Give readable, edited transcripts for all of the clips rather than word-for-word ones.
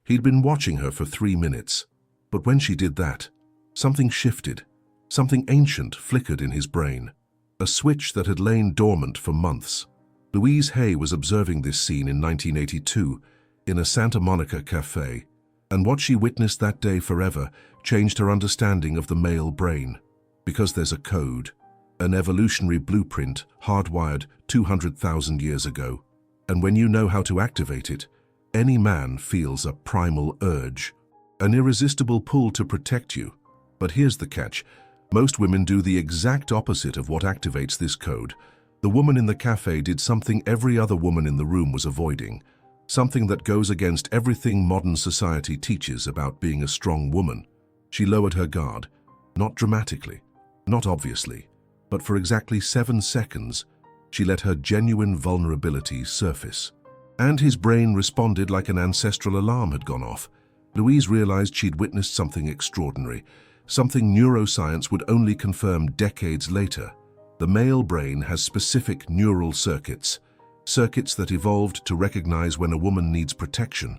He'd been watching her for 3 minutes, but when she did that, something shifted. Something ancient flickered in his brain, a switch that had lain dormant for months. Louise Hay was observing this scene in 1982 in a Santa Monica cafe, and what she witnessed that day forever changed her understanding of the male brain. Because there's a code, an evolutionary blueprint hardwired 200,000 years ago, and when you know how to activate it, any man feels a primal urge, an irresistible pull to protect you. But here's the catch. Most women do the exact opposite of what activates this code. The woman in the cafe did something every other woman in the room was avoiding, something that goes against everything modern society teaches about being a strong woman. She lowered her guard, not dramatically, not obviously, but for exactly 7 seconds, she let her genuine vulnerability surface. And his brain responded like an ancestral alarm had gone off. Louise realized she'd witnessed something extraordinary, something neuroscience would only confirm decades later. The male brain has specific neural circuits that evolved to recognize when a woman needs protection,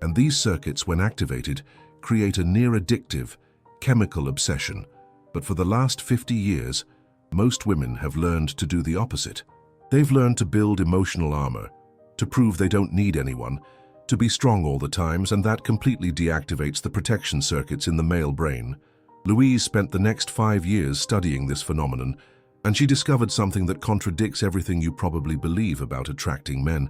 and these circuits, when activated, create a near-addictive, chemical obsession. But for the last 50 years, most women have learned to do the opposite. They've learned to build emotional armor, to prove they don't need anyone, to be strong all the times, and that completely deactivates the protection circuits in the male brain. Louise spent the next 5 years studying this phenomenon, and she discovered something that contradicts everything you probably believe about attracting men.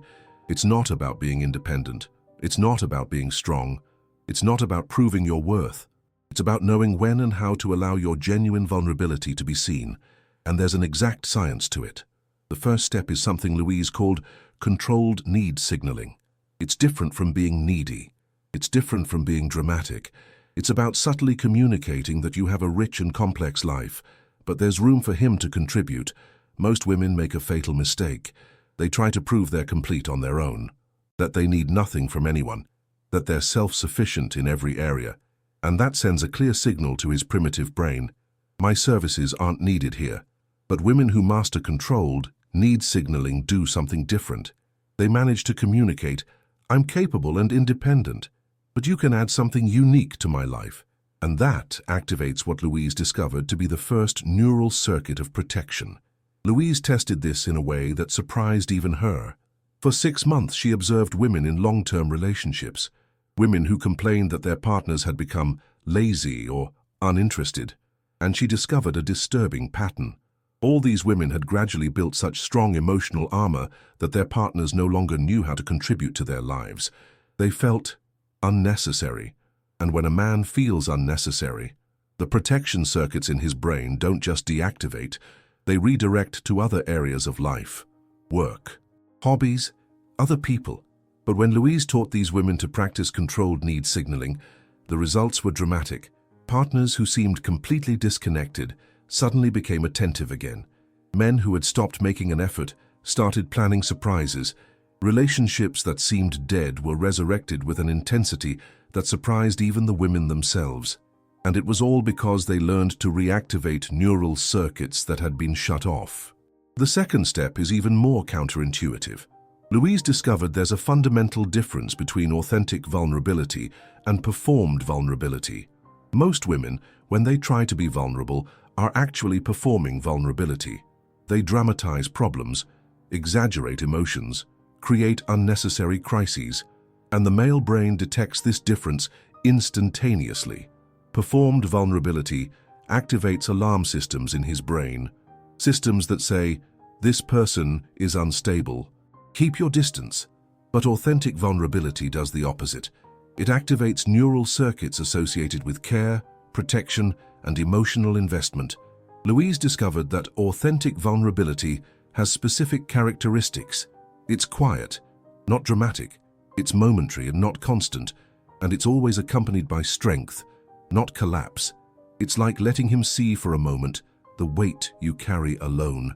It's not about being independent. It's not about being strong. It's not about proving your worth. It's about knowing when and how to allow your genuine vulnerability to be seen, and there's an exact science to it. The first step is something Louise called controlled need signaling. It's different from being needy. It's different from being dramatic. It's about subtly communicating that you have a rich and complex life, but there's room for him to contribute. Most women make a fatal mistake. They try to prove they're complete on their own, that they need nothing from anyone, that they're self-sufficient in every area. And that sends a clear signal to his primitive brain. My services aren't needed here. But women who master controlled need signaling do something different. They manage to communicate, I'm capable and independent, but you can add something unique to my life. And that activates what Louise discovered to be the first neural circuit of protection. Louise tested this in a way that surprised even her. For 6 months, she observed women in long-term relationships, women who complained that their partners had become lazy or uninterested, and she discovered a disturbing pattern. All these women had gradually built such strong emotional armor that their partners no longer knew how to contribute to their lives. They felt unnecessary. And when a man feels unnecessary, the protection circuits in his brain don't just deactivate, they redirect to other areas of life, work, hobbies, other people. But when Louise taught these women to practice controlled need signaling, the results were dramatic. Partners who seemed completely disconnected suddenly became attentive again. Men who had stopped making an effort started planning surprises. Relationships that seemed dead were resurrected with an intensity that surprised even the women themselves. And it was all because they learned to reactivate neural circuits that had been shut off. The second step is even more counterintuitive. Louise discovered there's a fundamental difference between authentic vulnerability and performed vulnerability. Most women, when they try to be vulnerable, are actually performing vulnerability. They dramatize problems, exaggerate emotions, create unnecessary crises, and the male brain detects this difference instantaneously. Performed vulnerability activates alarm systems in his brain, systems that say, this person is unstable, keep your distance. But authentic vulnerability does the opposite. It activates neural circuits associated with care, protection, and emotional investment. Louise discovered that authentic vulnerability has specific characteristics. It's quiet, not dramatic. It's momentary and not constant, and it's always accompanied by strength, not collapse. It's like letting him see for a moment the weight you carry alone,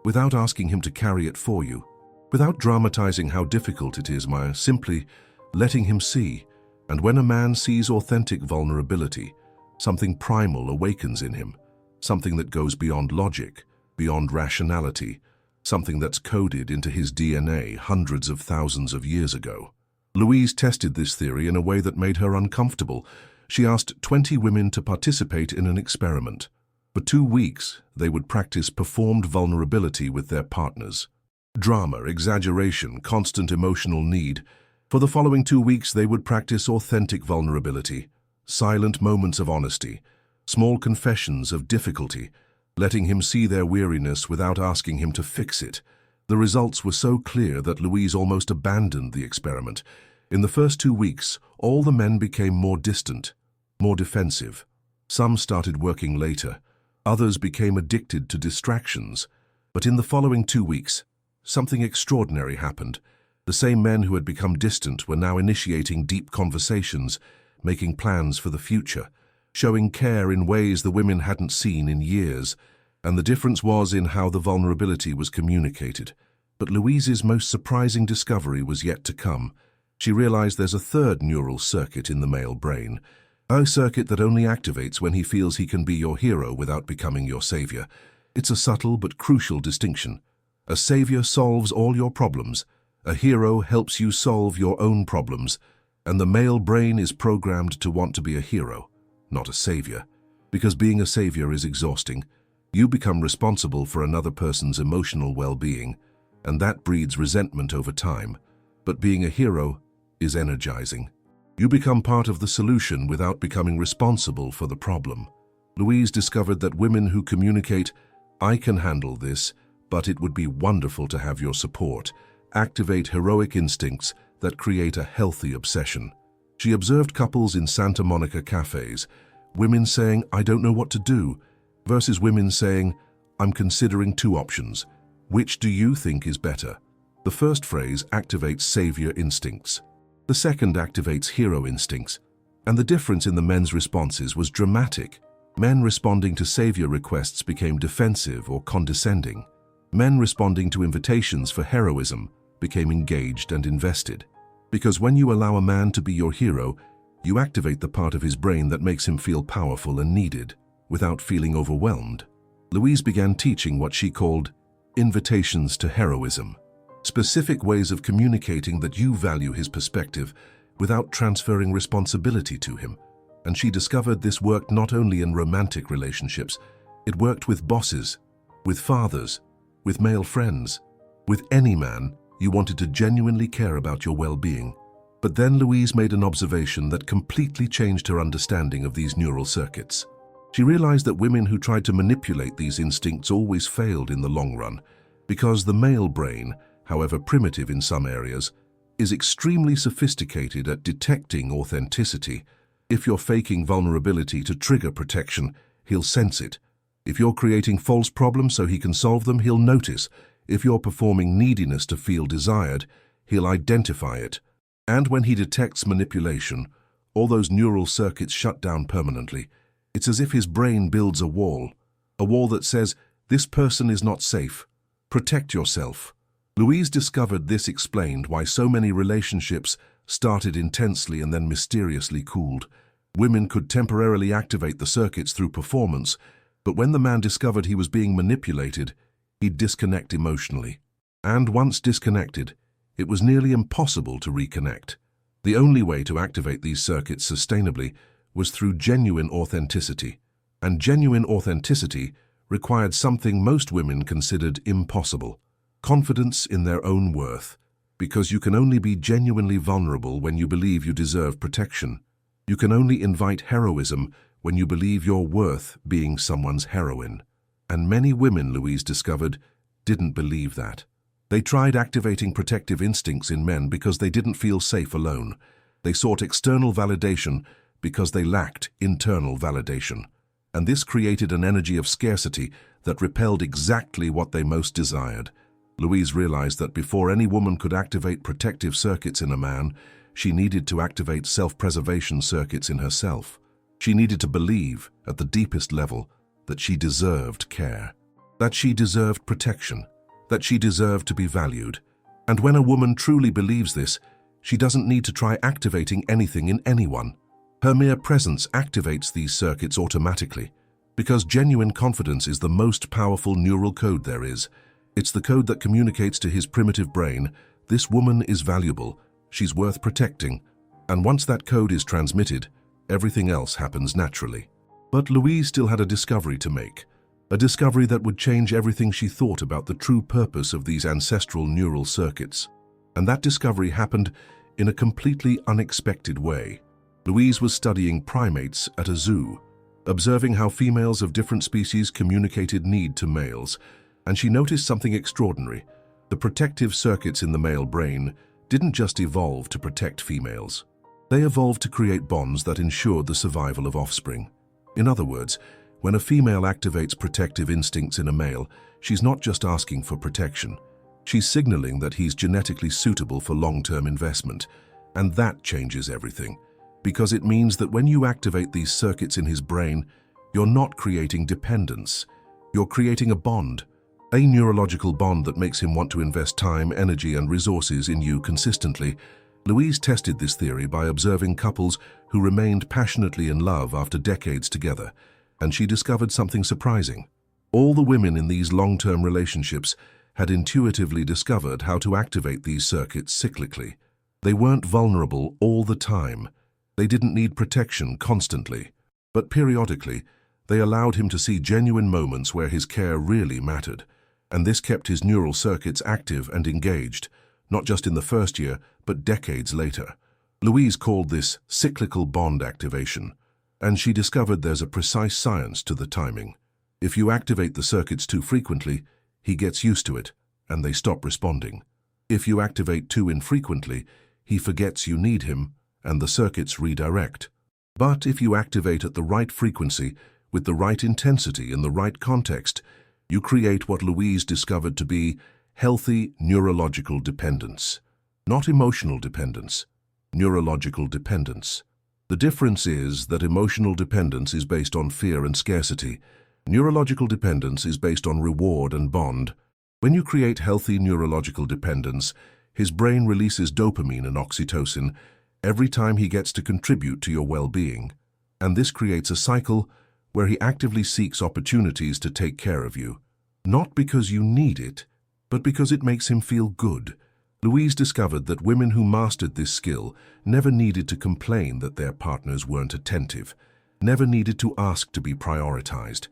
without asking him to carry it for you, without dramatizing how difficult it is, simply letting him see. And when a man sees authentic vulnerability, something primal awakens in him, something that goes beyond logic, beyond rationality, something that's coded into his DNA hundreds of thousands of years ago. Louise tested this theory in a way that made her uncomfortable. She asked 20 women to participate in an experiment. For 2 weeks, they would practice performed vulnerability with their partners. Drama, exaggeration, constant emotional need. For the following 2 weeks, they would practice authentic vulnerability, silent moments of honesty, small confessions of difficulty, letting him see their weariness without asking him to fix it. The results were so clear that Louise almost abandoned the experiment. In the first 2 weeks, all the men became more distant, more defensive. Some started working later. Others became addicted to distractions. But in the following 2 weeks, something extraordinary happened. The same men who had become distant were now initiating deep conversations, making plans for the future, showing care in ways the women hadn't seen in years. And the difference was in how the vulnerability was communicated. But Louise's most surprising discovery was yet to come. She realized there's a third neural circuit in the male brain, a circuit that only activates when he feels he can be your hero without becoming your savior. It's a subtle but crucial distinction. A savior solves all your problems. A hero helps you solve your own problems. And the male brain is programmed to want to be a hero, not a savior. Because being a savior is exhausting. You become responsible for another person's emotional well-being, and that breeds resentment over time. But being a hero is energizing. You become part of the solution without becoming responsible for the problem. Louise discovered that women who communicate, "I can handle this, but it would be wonderful to have your support," activate heroic instincts that create a healthy obsession. She observed couples in Santa Monica cafes, women saying, "I don't know what to do," versus women saying, "I'm considering 2 options. Which do you think is better?" The first phrase activates savior instincts. The second activates hero instincts. And the difference in the men's responses was dramatic. Men responding to savior requests became defensive or condescending. Men responding to invitations for heroism became engaged and invested. Because when you allow a man to be your hero, you activate the part of his brain that makes him feel powerful and needed, without feeling overwhelmed. Louise began teaching what she called invitations to heroism, specific ways of communicating that you value his perspective without transferring responsibility to him. And she discovered this worked not only in romantic relationships, it worked with bosses, with fathers, with male friends, with any man you wanted to genuinely care about your well-being. But then Louise made an observation that completely changed her understanding of these neural circuits. She realized that women who tried to manipulate these instincts always failed in the long run, because the male brain, however primitive in some areas, is extremely sophisticated at detecting authenticity. If you're faking vulnerability to trigger protection, he'll sense it. If you're creating false problems so he can solve them, he'll notice. If you're performing neediness to feel desired, he'll identify it. And when he detects manipulation, all those neural circuits shut down permanently. It's as if his brain builds a wall that says, "This person is not safe. Protect yourself." Louise discovered this explained why so many relationships started intensely and then mysteriously cooled. Women could temporarily activate the circuits through performance, but when the man discovered he was being manipulated, he'd disconnect emotionally. And once disconnected, it was nearly impossible to reconnect. The only way to activate these circuits sustainably was through genuine authenticity. And genuine authenticity required something most women considered impossible: confidence in their own worth. Because you can only be genuinely vulnerable when you believe you deserve protection. You can only invite heroism when you believe you're worth being someone's heroine. And many women, Louise discovered, didn't believe that. They tried activating protective instincts in men because they didn't feel safe alone. They sought external validation because they lacked internal validation. And this created an energy of scarcity that repelled exactly what they most desired. Louise realized that before any woman could activate protective circuits in a man, she needed to activate self-preservation circuits in herself. She needed to believe, at the deepest level, that she deserved care, that she deserved protection, that she deserved to be valued. And when a woman truly believes this, she doesn't need to try activating anything in anyone. Her mere presence activates these circuits automatically, because genuine confidence is the most powerful neural code there is. It's the code that communicates to his primitive brain, "This woman is valuable. she's worth protecting, and once that code is transmitted, everything else happens naturally. But Louise still had a discovery to make, a discovery that would change everything she thought about the true purpose of these ancestral neural circuits. And that discovery happened in a completely unexpected way. Louise was studying primates at a zoo, observing how females of different species communicated need to males, and she noticed something extraordinary. The protective circuits in the male brain didn't just evolve to protect females. They evolved to create bonds that ensured the survival of offspring. In other words, when a female activates protective instincts in a male, she's not just asking for protection. She's signaling that he's genetically suitable for long-term investment. And that changes everything, because it means that when you activate these circuits in his brain, you're not creating dependence. You're creating a bond, a neurological bond that makes him want to invest time, energy, and resources in you consistently. Louise tested this theory by observing couples who remained passionately in love after decades together, and she discovered something surprising. All the women in these long-term relationships had intuitively discovered how to activate these circuits cyclically. They weren't vulnerable all the time. They didn't need protection constantly. But periodically, they allowed him to see genuine moments where his care really mattered. And this kept his neural circuits active and engaged, not just in the first year, but decades later. Louise called this cyclical bond activation, and she discovered there's a precise science to the timing. If you activate the circuits too frequently, he gets used to it, and they stop responding. If you activate too infrequently, he forgets you need him, and the circuits redirect. But if you activate at the right frequency, with the right intensity in the right context, you create what Louise discovered to be healthy neurological dependence. Not emotional dependence, neurological dependence. The difference is that emotional dependence is based on fear and scarcity. Neurological dependence is based on reward and bond. When you create healthy neurological dependence, his brain releases dopamine and oxytocin every time he gets to contribute to your well-being. And this creates a cycle where he actively seeks opportunities to take care of you. Not because you need it, but because it makes him feel good. Louise discovered that women who mastered this skill never needed to complain that their partners weren't attentive, never needed to ask to be prioritized,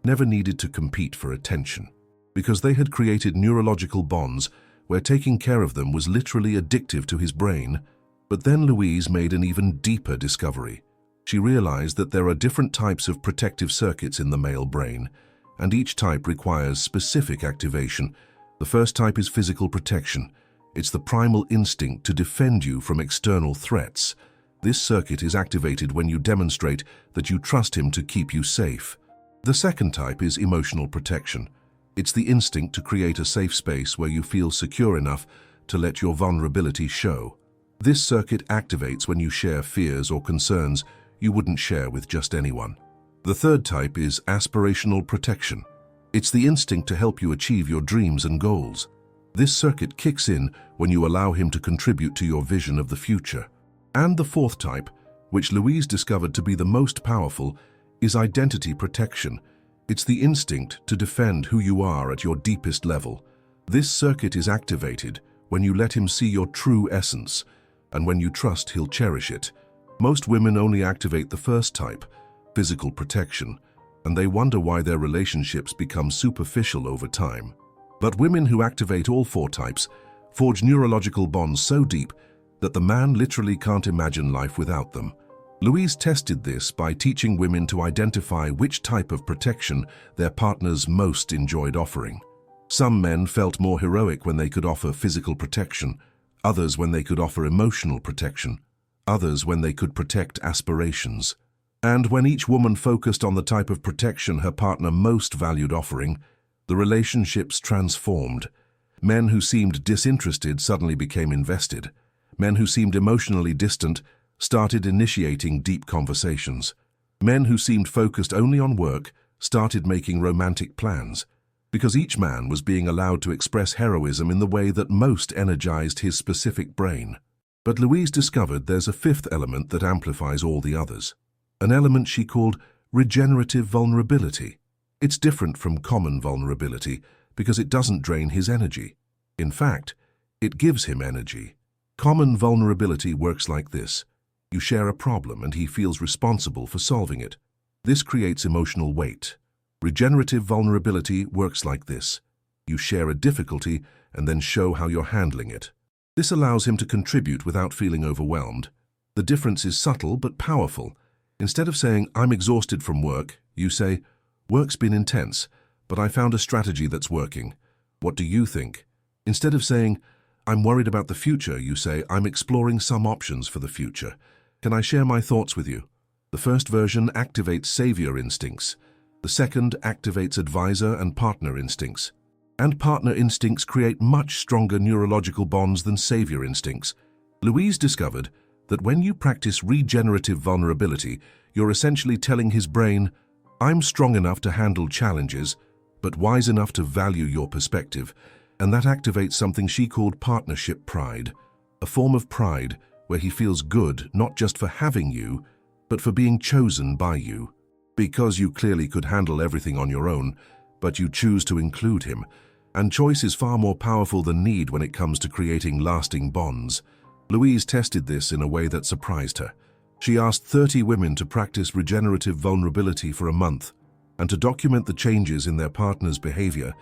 never needed to compete for attention, because they had created neurological bonds where taking care of them was literally addictive to his brain. But then Louise made an even deeper discovery. She realized that there are different types of protective circuits in the male brain, and each type requires specific activation. The first type is physical protection. It's the primal instinct to defend you from external threats. This circuit is activated when you demonstrate that you trust him to keep you safe. The second type is emotional protection. It's the instinct to create a safe space where you feel secure enough to let your vulnerability show. This circuit activates when you share fears or concerns you wouldn't share with just anyone. The third type is aspirational protection. It's the instinct to help you achieve your dreams and goals. This circuit kicks in when you allow him to contribute to your vision of the future. And the fourth type, which Louise discovered to be the most powerful, is identity protection. It's the instinct to defend who you are at your deepest level. This circuit is activated when you let him see your true essence, and when you trust he'll cherish it. Most women only activate the first type, physical protection, and they wonder why their relationships become superficial over time. But women who activate all four types forge neurological bonds so deep that the man literally can't imagine life without them. Louise tested this by teaching women to identify which type of protection their partners most enjoyed offering. Some men felt more heroic when they could offer physical protection, others when they could offer emotional protection, others when they could protect aspirations. And when each woman focused on the type of protection her partner most valued offering, the relationships transformed. Men who seemed disinterested suddenly became invested. Men who seemed emotionally distant started initiating deep conversations. Men who seemed focused only on work started making romantic plans, because each man was being allowed to express heroism in the way that most energized his specific brain. But Louise discovered there's a fifth element that amplifies all the others, an element she called regenerative vulnerability. It's different from common vulnerability because it doesn't drain his energy. In fact, it gives him energy. Common vulnerability works like this. You share a problem and he feels responsible for solving it. This creates emotional weight. Regenerative vulnerability works like this. You share a difficulty and then show how you're handling it. This allows him to contribute without feeling overwhelmed. The difference is subtle but powerful. Instead of saying, "I'm exhausted from work," you say, "Work's been intense, but I found a strategy that's working. What do you think?" Instead of saying, "I'm worried about the future," you say, "I'm exploring some options for the future. Can I share my thoughts with you?" The first version activates savior instincts. The second activates advisor and partner instincts. And partner instincts create much stronger neurological bonds than savior instincts. Louise discovered that when you practice regenerative vulnerability, you're essentially telling his brain, "I'm strong enough to handle challenges, but wise enough to value your perspective." And that activates something she called partnership pride, a form of pride where he feels good not just for having you, but for being chosen by you. Because you clearly could handle everything on your own, but you choose to include him. And choice is far more powerful than need when it comes to creating lasting bonds. Louise tested this in a way that surprised her. She asked 30 women to practice regenerative vulnerability for a month and to document the changes in their partner's behavior.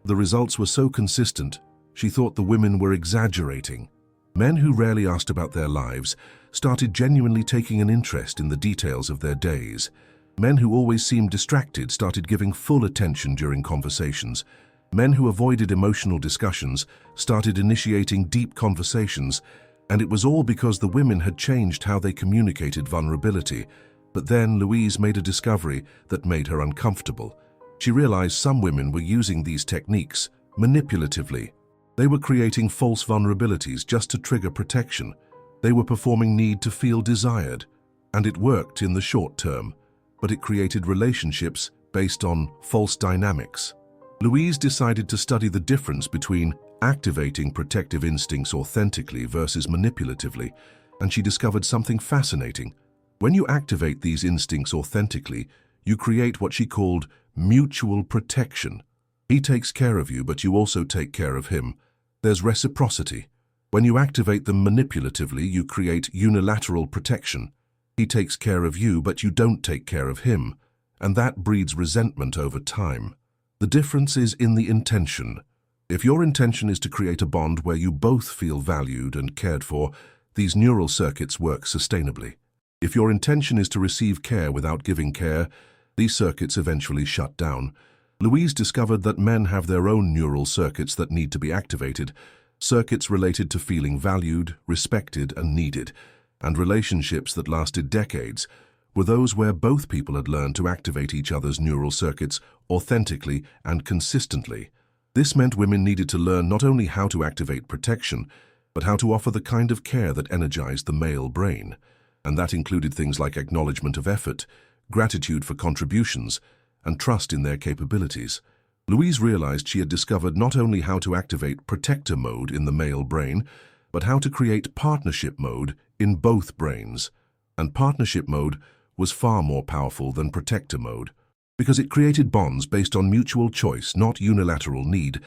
The results were so consistent, she thought the women were exaggerating. Men who rarely asked about their lives started genuinely taking an interest in the details of their days. Men who always seemed distracted started giving full attention during conversations. Men who avoided emotional discussions started initiating deep conversations, and it was all because the women had changed how they communicated vulnerability. But then Louise made a discovery that made her uncomfortable. She realized some women were using these techniques manipulatively. They were creating false vulnerabilities just to trigger protection. They were performing need to feel desired. And it worked in the short term, but it created relationships based on false dynamics. Louise decided to study the difference between activating protective instincts authentically versus manipulatively, and she discovered something fascinating. When you activate these instincts authentically, you create what she called mutual protection. He takes care of you, but you also take care of him. There's reciprocity. When you activate them manipulatively, you create unilateral protection. He takes care of you, but you don't take care of him, and that breeds resentment over time. The difference is in the intention. If your intention is to create a bond where you both feel valued and cared for, these neural circuits work sustainably. If your intention is to receive care without giving care, these circuits eventually shut down. Louise discovered that men have their own neural circuits that need to be activated, circuits related to feeling valued, respected, and needed, and relationships that lasted decades were those where both people had learned to activate each other's neural circuits authentically and consistently. This meant women needed to learn not only how to activate protection, but how to offer the kind of care that energized the male brain. And that included things like acknowledgement of effort, gratitude for contributions, and trust in their capabilities. Louise realized she had discovered not only how to activate protector mode in the male brain, but how to create partnership mode in both brains. And partnership mode was far more powerful than protector mode, because it created bonds based on mutual choice, not unilateral need.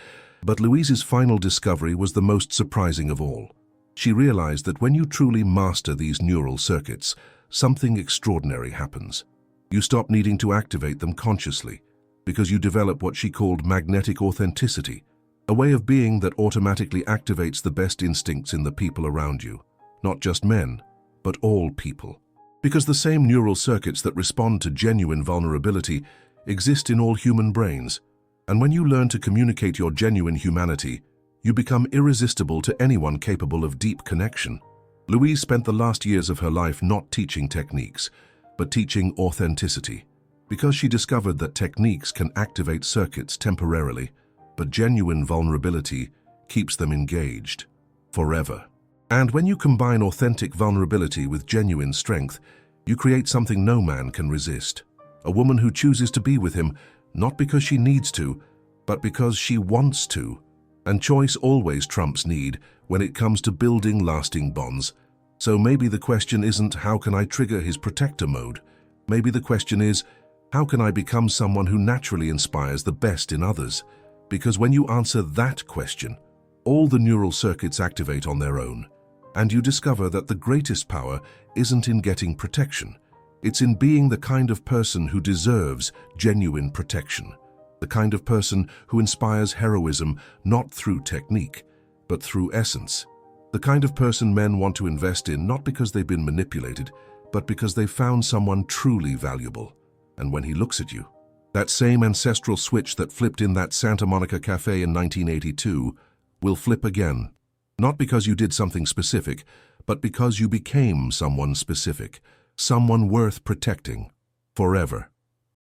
But Louise's final discovery was the most surprising of all. She realized that when you truly master these neural circuits, something extraordinary happens. You stop needing to activate them consciously, because you develop what she called magnetic authenticity, a way of being that automatically activates the best instincts in the people around you, not just men, but all people. Because the same neural circuits that respond to genuine vulnerability exist in all human brains, and when you learn to communicate your genuine humanity, you become irresistible to anyone capable of deep connection. Louise spent the last years of her life not teaching techniques, but teaching authenticity, because she discovered that techniques can activate circuits temporarily, but genuine vulnerability keeps them engaged forever. And when you combine authentic vulnerability with genuine strength, you create something no man can resist. A woman who chooses to be with him, not because she needs to, but because she wants to. And choice always trumps need when it comes to building lasting bonds. So maybe the question isn't, how can I trigger his protector mode? Maybe the question is, how can I become someone who naturally inspires the best in others? Because when you answer that question, all the neural circuits activate on their own. And you discover that the greatest power isn't in getting protection. It's in being the kind of person who deserves genuine protection. The kind of person who inspires heroism not through technique, but through essence. The kind of person men want to invest in not because they've been manipulated, but because they've found someone truly valuable. And when he looks at you, that same ancestral switch that flipped in that Santa Monica cafe in 1982 will flip again. Not because you did something specific, but because you became someone specific, someone worth protecting forever.